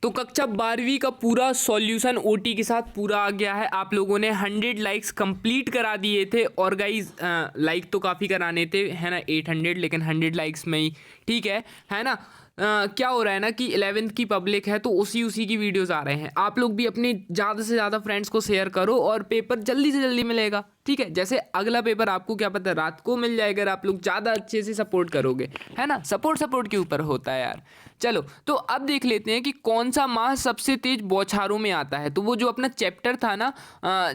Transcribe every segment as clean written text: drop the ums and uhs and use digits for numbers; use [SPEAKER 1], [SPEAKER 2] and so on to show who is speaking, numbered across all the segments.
[SPEAKER 1] तो कक्षा 12वीं का पूरा सॉल्यूशन ओटी के साथ पूरा आ गया है। आप लोगों ने 100 लाइक्स कंप्लीट करा दिए थे और गाइज लाइक तो काफ़ी कराने थे है ना 800, लेकिन 100 लाइक्स में ही ठीक है ना। क्या हो रहा है ना कि 11th की पब्लिक है तो उसी की वीडियोस आ रहे हैं। आप लोग भी अपने ज़्यादा से ज़्यादा फ्रेंड्स को शेयर करो और पेपर जल्दी से जल्दी मिलेगा, ठीक है। जैसे अगला पेपर आपको क्या पता रात को मिल जाएगा अगर आप लोग ज़्यादा अच्छे से सपोर्ट करोगे, है ना। सपोर्ट के ऊपर होता है यार। चलो तो अब देख लेते हैं कि कौन सा माह सबसे तेज बौछारों में आता है। तो वो जो अपना चैप्टर था ना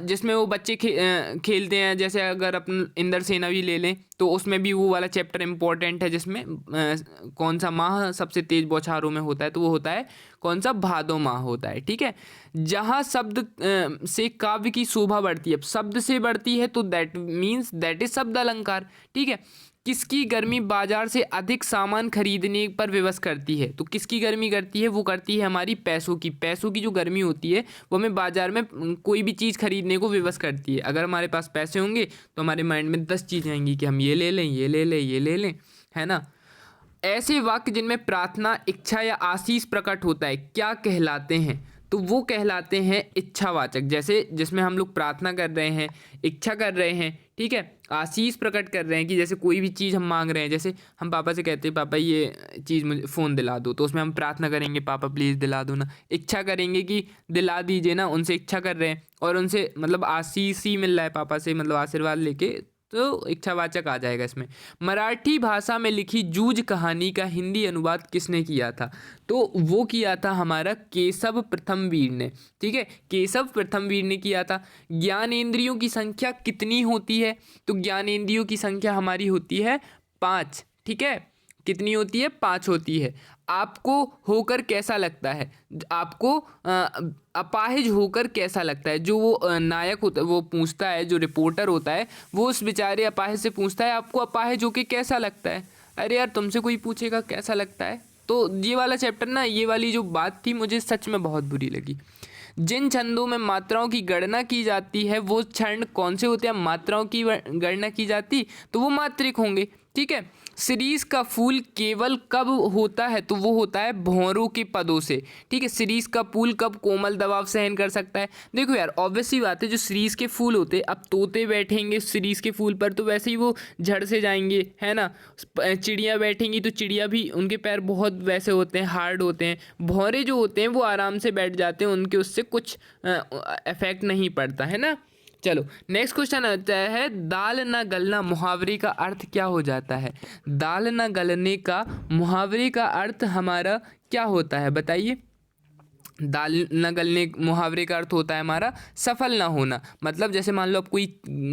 [SPEAKER 1] जिसमें वो बच्चे खेलते हैं, जैसे अगर अपन इंदर सेना भी ले लें तो उसमें भी वो वाला चैप्टर इंपॉर्टेंट है जिसमें कौन सा माह सबसे तेज बौछारों में होता है। तो वो होता है कौन सा, भादो माह होता है, ठीक है। जहाँ शब्द से काव्य की शोभा बढ़ती है, अब शब्द से बढ़ती है तो दैट मीन्स दैट इज शब्द अलंकार, ठीक है। किसकी गर्मी बाजार से अधिक सामान खरीदने पर विवश करती है। तो किसकी गर्मी करती है, वो करती है हमारी पैसों की जो गर्मी होती है वो हमें बाजार में कोई भी चीज़ खरीदने को विवश करती है। अगर हमारे पास पैसे होंगे तो हमारे माइंड में 10 चीज़ें आएंगी कि हम ये ले लें, ये ले लें, ये ले लें, है ना। ऐसे वाक्य जिनमें प्रार्थना, इच्छा या आशीष प्रकट होता है क्या कहलाते हैं। तो वो कहलाते हैं इच्छावाचक। जैसे जिसमें हम लोग प्रार्थना कर रहे हैं, इच्छा कर रहे हैं, ठीक है, आशीष प्रकट कर रहे हैं कि जैसे कोई भी चीज़ हम मांग रहे हैं। जैसे हम पापा से कहते हैं पापा ये चीज़ मुझे फ़ोन दिला दो, तो उसमें हम प्रार्थना करेंगे पापा प्लीज़ दिला दो ना। इच्छा करेंगे कि दिला दीजिए ना, उनसे इच्छा कर रहे हैं और उनसे मतलब आशीष ही मिल रहा है पापा से, मतलब आशीर्वाद लेके, तो इच्छावाचक आ जाएगा इसमें। मराठी भाषा में लिखी जूझ कहानी का हिंदी अनुवाद किसने किया था। तो वो किया था हमारा केशव प्रथम वीर ने, ठीक है, केशव प्रथम वीर ने किया था। ज्ञानेंद्रियों की संख्या कितनी होती है। तो ज्ञानेंद्रियों की संख्या हमारी होती है 5, ठीक है। कितनी होती है, 5 होती है। आपको होकर कैसा लगता है, आपको अपाहिज होकर कैसा लगता है। जो वो नायक होता है वो पूछता है, जो रिपोर्टर होता है वो उस बेचारे अपाहिज से पूछता है आपको अपाहिज होकर कैसा लगता है। अरे यार तुमसे कोई पूछेगा कैसा लगता है। तो ये वाला चैप्टर ना, ये वाली जो बात थी मुझे सच में बहुत बुरी लगी। जिन छंदों में मात्राओं की गणना की जाती है वो छंद कौन से होते हैं, मात्राओं की गणना की जाती तो वो मात्रिक होंगे, ठीक है। शिरीष का फूल केवल कब होता है, तो वो होता है भौरों के पदों से, ठीक है। शिरीष का फूल कब कोमल दबाव सहन कर सकता है। देखो यार ऑब्वियस सी बात है, जो शिरीष के फूल होते, अब तोते बैठेंगे शिरीष के फूल पर तो वैसे ही वो झड़ से जाएंगे, है ना। चिड़िया बैठेंगी तो चिड़िया भी, उनके पैर बहुत वैसे होते हैं, हार्ड होते हैं। भौरे जो होते हैं वो आराम से बैठ जाते हैं, उनके उससे कुछ इफेक्ट नहीं पड़ता, है ना। चलो नेक्स्ट क्वेश्चन आता है, दाल न गलना मुहावरे का अर्थ क्या हो जाता है। दाल न गलने का मुहावरे का अर्थ हमारा क्या होता है बताइए। दाल न गलने मुहावरे का अर्थ होता है हमारा सफल ना होना। मतलब जैसे मान लो आप कोई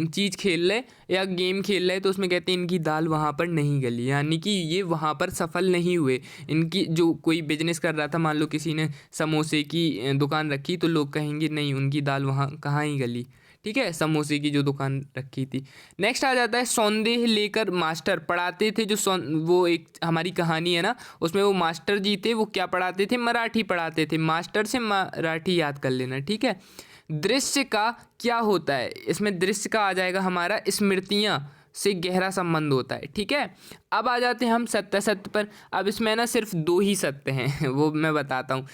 [SPEAKER 1] चीज़ खेल रहे या गेम खेल रहे तो उसमें कहते हैं इनकी दाल वहाँ पर नहीं गली, यानी कि ये वहाँ पर सफल नहीं हुए। इनकी जो कोई बिजनेस कर रहा था, मान लो किसी ने समोसे की दुकान रखी तो लोग कहेंगे नहीं उनकी दाल वहाँ कहाँ ही गली, ठीक है, समोसे की जो दुकान रखी थी। नेक्स्ट आ जाता है सौंदेह लेकर मास्टर पढ़ाते थे। जो वो एक हमारी कहानी है ना, उसमें वो मास्टर जी थे, वो क्या पढ़ाते थे, मराठी पढ़ाते थे। मास्टर से मराठी याद कर लेना, ठीक है। दृश्य का क्या होता है, इसमें दृश्य का आ जाएगा हमारा स्मृतियाँ से गहरा संबंध होता है, ठीक है। अब आ जाते हैं हम सत्य सत्य पर। अब इसमें ना सिर्फ 2 ही सत्य हैं वो मैं बताता हूँ।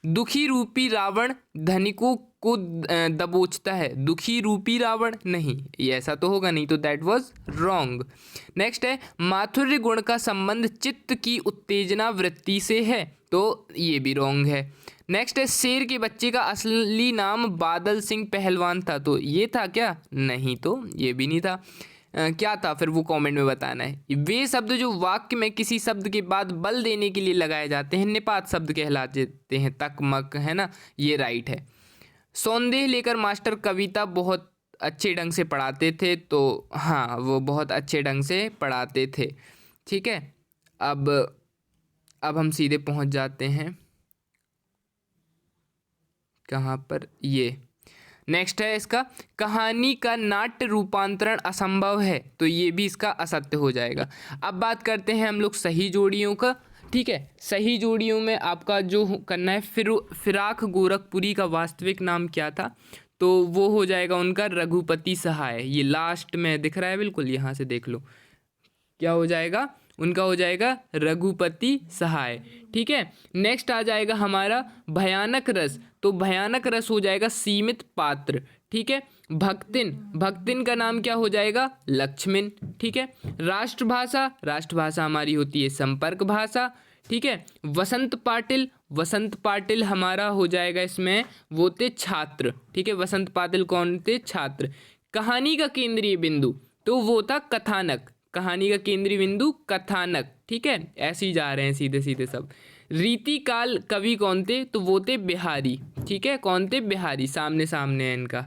[SPEAKER 1] दुखी रूपी रावण धनिकों को दबोचता है। दुखी रूपी रावण नहीं, ये ऐसा तो होगा नहीं, तो दैट वाज रॉन्ग। नेक्स्ट है माधुर्य गुण का संबंध चित्त की उत्तेजना वृत्ति से है, तो ये भी रॉन्ग है। नेक्स्ट है शेर के बच्चे का असली नाम बादल सिंह पहलवान था, तो ये था क्या, नहीं, तो ये भी नहीं था। क्या था फिर वो कमेंट में बताना है। वे शब्द जो वाक्य में किसी शब्द के बाद बल देने के लिए लगाए जाते हैं निपात शब्द कहलाते हैं, तक मक, है ना, ये राइट है। सौंदेह लेकर मास्टर कविता बहुत अच्छे ढंग से पढ़ाते थे, तो हाँ वो बहुत अच्छे ढंग से पढ़ाते थे, ठीक है। अब हम सीधे पहुंच जाते हैं कहाँ पर, ये नेक्स्ट है इसका, कहानी का नाट्य रूपांतरण असंभव है, तो ये भी इसका असत्य हो जाएगा। अब बात करते हैं हम लोग सही जोड़ियों का, ठीक है। सही जोड़ियों में आपका जो करना है, फिराक गोरखपुरी का वास्तविक नाम क्या था, तो वो हो जाएगा उनका रघुपति सहाय। ये लास्ट में दिख रहा है बिल्कुल, यहाँ से देख लो, क्या हो जाएगा, उनका हो जाएगा रघुपति सहाय। ठीक है, नेक्स्ट आ जाएगा हमारा भयानक रस, तो भयानक रस हो जाएगा सीमित पात्र। ठीक है, भक्तिन, भक्तिन का नाम क्या हो जाएगा लक्ष्मण। ठीक है, राष्ट्रभाषा, राष्ट्रभाषा हमारी होती है संपर्क भाषा। ठीक है, वसंत पाटिल, वसंत पाटिल हमारा हो जाएगा इसमें वो थे छात्र। ठीक है, वसंत पाटिल कौन थे, छात्र। कहानी का केंद्रीय बिंदु, तो वो था कथानक, कहानी का केंद्रीय बिंदु कथानक। ठीक है, ऐसे ही जा रहे हैं सीधे सीधे सब। रीतिकाल कवि कौन थे, तो वो थे बिहारी। ठीक है, कौन थे, बिहारी, सामने सामने है इनका।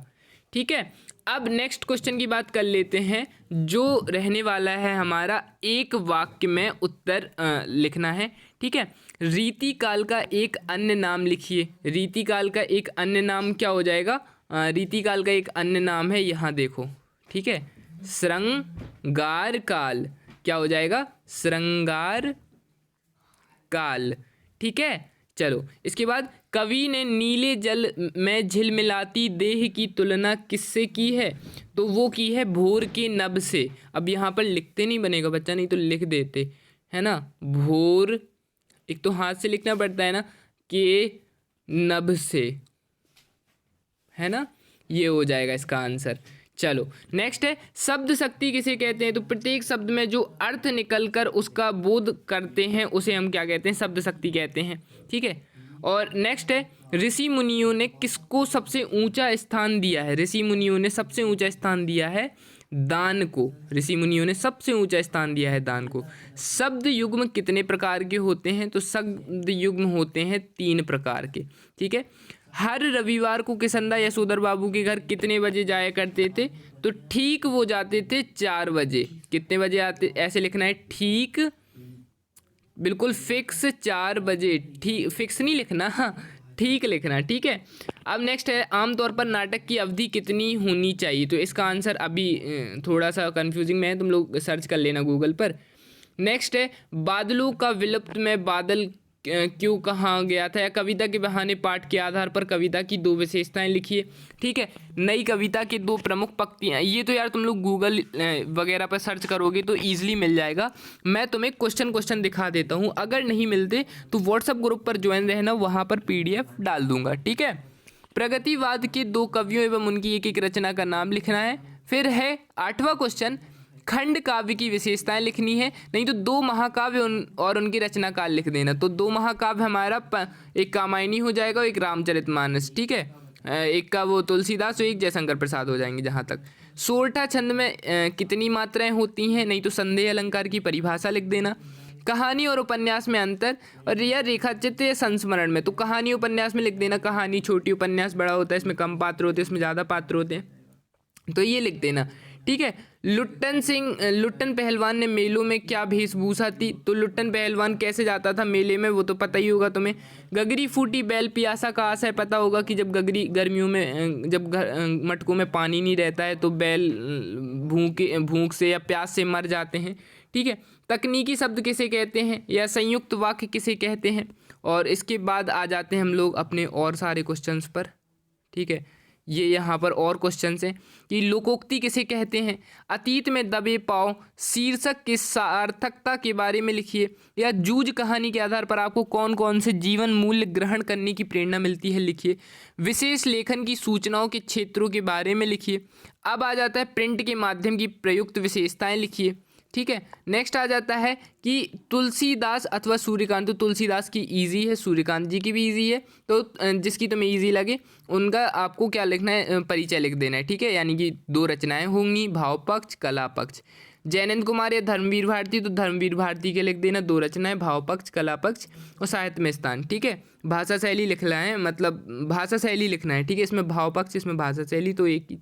[SPEAKER 1] ठीक है, अब नेक्स्ट क्वेश्चन की बात कर लेते हैं, जो रहने वाला है हमारा एक वाक्य में उत्तर लिखना है। ठीक है, रीतिकाल का एक अन्य नाम लिखिए। रीतिकाल का एक अन्य नाम क्या हो जाएगा, रीतिकाल का एक अन्य नाम है, यहाँ देखो। ठीक है, श्रृंगार काल, क्या हो जाएगा, श्रृंगार काल। ठीक है, चलो इसके बाद कवि ने नीले जल में झिलमिलाती देह की तुलना किससे की है, तो वो की है भोर के नभ से। अब यहाँ पर लिखते नहीं बनेगा बच्चा, नहीं तो लिख देते, है ना। भोर, एक तो हाथ से लिखना पड़ता है ना, के नभ से, है ना, ये हो जाएगा इसका आंसर। चलो नेक्स्ट है शब्द शक्ति किसे कहते हैं, तो प्रत्येक शब्द में जो अर्थ निकलकर उसका बोध करते हैं उसे हम क्या कहते हैं, शब्द शक्ति कहते हैं। ठीक है, और नेक्स्ट है ऋषि मुनियों ने किसको सबसे ऊंचा स्थान दिया है, ऋषि मुनियों ने सबसे ऊंचा स्थान दिया है दान को, ऋषि मुनियों ने सबसे ऊंचा स्थान दिया है दान को। शब्द युग्म कितने प्रकार के होते हैं, तो शब्द युग्म होते हैं 3 प्रकार के। ठीक है, हर रविवार को किसंदा यशोधर बाबू के घर कितने बजे जाया करते थे, तो ठीक वो जाते थे 4 बजे। कितने बजे आते, ऐसे लिखना है, ठीक बिल्कुल फिक्स 4 बजे, ठीक फिक्स नहीं लिखना, हाँ ठीक लिखना। ठीक है, अब नेक्स्ट है आमतौर पर नाटक की अवधि कितनी होनी चाहिए, तो इसका आंसर अभी थोड़ा सा कंफ्यूजिंग में है, तुम लोग सर्च कर लेना गूगल पर। नेक्स्ट है बादलों का विलुप्त में बादल क्यों कहा गया था, या कविता के बहाने पाठ के आधार पर कविता की 2 विशेषताएं लिखिए। ठीक है, नई कविता के 2 प्रमुख पंक्तियां, ये तो यार तुम लोग गूगल वगैरह पर सर्च करोगे तो ईजिली मिल जाएगा। मैं तुम्हें क्वेश्चन दिखा देता हूँ, अगर नहीं मिलते तो व्हाट्सएप ग्रुप पर ज्वाइन रहना, वहाँ पर PDF डाल दूंगा। ठीक है, प्रगतिवाद के 2 कवियों एवं उनकी एक रचना का नाम लिखना है। फिर है 8वां क्वेश्चन, खंड काव्य की विशेषताएं लिखनी है, नहीं तो 2 महाकाव्य और उनकी रचना काल लिख देना। तो 2 महाकाव्य हमारा एक कामायनी हो जाएगा और एक रामचरितमानस। ठीक है, एक का वो तुलसीदास और एक जयशंकर प्रसाद हो जाएंगे जहाँ तक। सोरठा छंद में कितनी मात्राएं होती हैं, नहीं तो संदेह अलंकार की परिभाषा लिख देना। कहानी और उपन्यास में अंतर, और यह रेखाचित्र या संस्मरण में, तो कहानी उपन्यास में लिख देना, कहानी छोटी, उपन्यास बड़ा होता है, इसमें कम पात्र होते हैं, इसमें ज़्यादा पात्र होते हैं, तो ये लिख देना। ठीक है, लुट्टन पहलवान ने मेलों में क्या वेशभूषा थी, तो लुट्टन पहलवान कैसे जाता था मेले में, वो तो पता ही होगा तुम्हें। गगरी फूटी बैल पियासा का आशय पता होगा कि जब गर्मियों में जब मटकों में पानी नहीं रहता है तो बैल भूख से या प्यास से मर जाते हैं। ठीक है, तकनीकी शब्द किसे कहते हैं, या संयुक्त वाक्य किसे कहते हैं, और इसके बाद आ जाते हैं हम लोग अपने और सारे क्वेश्चंस पर। ठीक है, ये यहाँ पर और क्वेश्चन हैं कि लोकोक्ति किसे कहते हैं, अतीत में दबे पाँव शीर्षक की सार्थकता के बारे में लिखिए, या जूझ कहानी के आधार पर आपको कौन कौन से जीवन मूल्य ग्रहण करने की प्रेरणा मिलती है लिखिए। विशेष लेखन की सूचनाओं के क्षेत्रों के बारे में लिखिए। अब आ जाता है प्रिंट के माध्यम की प्रयुक्त विशेषताएं लिखिए। ठीक है, नेक्स्ट आ जाता है कि तुलसीदास अथवा सूर्यकांत, तो तुलसीदास की इजी है, सूर्यकांत जी की भी इजी है, तो जिसकी तुम्हें इजी लगे उनका आपको क्या लिखना है, परिचय लिख देना है। ठीक है, यानी कि 2 रचनाएं होंगी, भाव पक्ष कला पक्ष। जैनंद कुमार या धर्मवीर भारती, तो धर्मवीर भारती के लिख देना, 2 रचनाएं, भाव पक्ष कला पक्ष और साहित्य में स्थान। ठीक है, भाषा शैली लिखना है, मतलब भाषा शैली लिखना है। ठीक है, इसमें भाव पक्ष, इसमें भाषा शैली, तो एक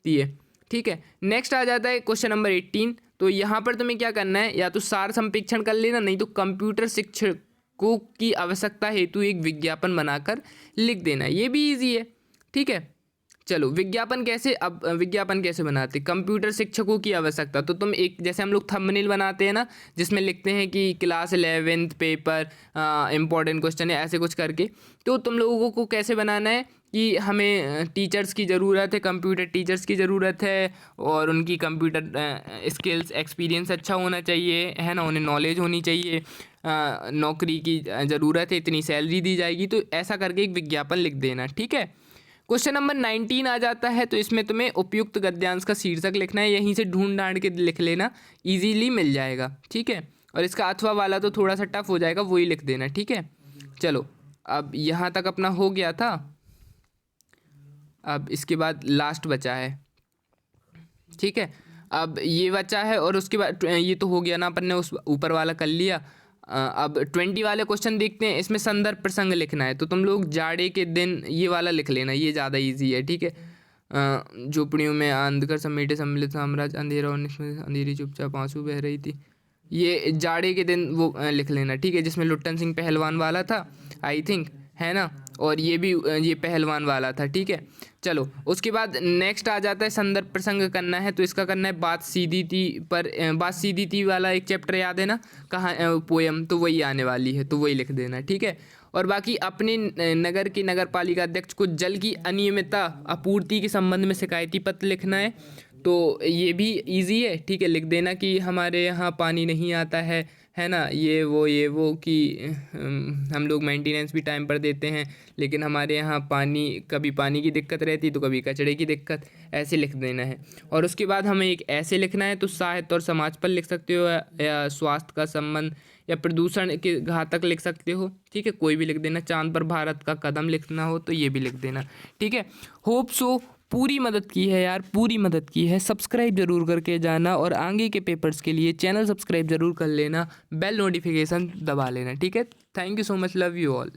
[SPEAKER 1] ही है। ठीक है, नेक्स्ट आ जाता है क्वेश्चन नंबर 18, तो यहाँ पर तुम्हें क्या करना है, या तो सार संप्रेक्षण कर लेना, नहीं तो कंप्यूटर शिक्षकों की आवश्यकता हेतु एक विज्ञापन बनाकर लिख देना, ये भी इजी है। ठीक है, चलो विज्ञापन कैसे, अब विज्ञापन कैसे बनाते, कंप्यूटर शिक्षकों की आवश्यकता। तो तुम एक, जैसे हम लोग थंबनेल बनाते हैं ना, जिसमें लिखते हैं कि class 11th paper important question है, ऐसे कुछ करके। तो तुम लोगों को कैसे बनाना है कि हमें टीचर्स की ज़रूरत है, कंप्यूटर टीचर्स की ज़रूरत है, और उनकी कंप्यूटर स्किल्स एक्सपीरियंस अच्छा होना चाहिए, है ना, उन्हें नॉलेज होनी चाहिए, नौकरी की ज़रूरत है, इतनी सैलरी दी जाएगी। तो ऐसा करके एक विज्ञापन लिख देना, ठीक है। क्वेश्चन नंबर 19 आ जाता है। तो इसमें तुम्हें उपयुक्त गद्यांश का शीर्षक लिखना है, यहीं से ढूंढ ढांड के लिख लेना, इजीली मिल जाएगा, ठीक है। और इसका अथवा वाला तो थोड़ा सा टफ हो जाएगा, वही लिख देना, ठीक है। चलो अब यहाँ तक अपना हो गया था। अब इसके बाद लास्ट बचा है, ठीक है। अब ये बचा है, और उसके बाद ये तो हो गया ना, अपन ने उस ऊपर वाला कर लिया। अब 20 वाले क्वेश्चन देखते हैं। इसमें संदर्भ प्रसंग लिखना है, तो तुम लोग जाड़े के दिन ये वाला लिख लेना, ये ज़्यादा इजी है, ठीक है। झोपड़ियों में अंधकार समेटे सम्मिलित साम्राज्य, अंधेरा और अंधेरी चुपचाप आंसू बह रही थी, ये जाड़े के दिन वो लिख लेना, ठीक है, जिसमें लुट्टन सिंह पहलवान वाला था, आई थिंक, है ना। और ये भी ये पहलवान वाला था, ठीक है। चलो उसके बाद नेक्स्ट आ जाता है संदर्भ प्रसंग करना है। तो इसका करना है बात सीधी थी पर, बात सीधी थी वाला एक चैप्टर याद है ना, कहाँ पोयम, तो वही आने वाली है, तो वही लिख देना, ठीक है। और बाकी अपने नगर के नगर पालिका अध्यक्ष को जल की अनियमितता आपूर्ति के संबंध में शिकायती पत्र लिखना है, तो ये भी इजी है, ठीक है। लिख देना कि हमारे यहाँ पानी नहीं आता है ना, ये वो कि हम लोग मेंटेनेंस भी टाइम पर देते हैं, लेकिन हमारे यहाँ कभी पानी की दिक्कत रहती है, तो कभी कचरे की दिक्कत, ऐसे लिख देना है। और उसके बाद हमें एक ऐसे लिखना है, तो साहित्य और समाज पर लिख सकते हो, या स्वास्थ्य का संबंध, या प्रदूषण के घातक लिख सकते हो, ठीक है, कोई भी लिख देना। चांद पर भारत का कदम लिखना हो तो ये भी लिख देना, ठीक है। होप सो पूरी मदद की है यार, पूरी मदद की है। सब्सक्राइब जरूर करके जाना, और आगे के पेपर्स के लिए चैनल सब्सक्राइब जरूर कर लेना, बेल नोटिफिकेशन दबा लेना, ठीक है। Thank you so much, love you all.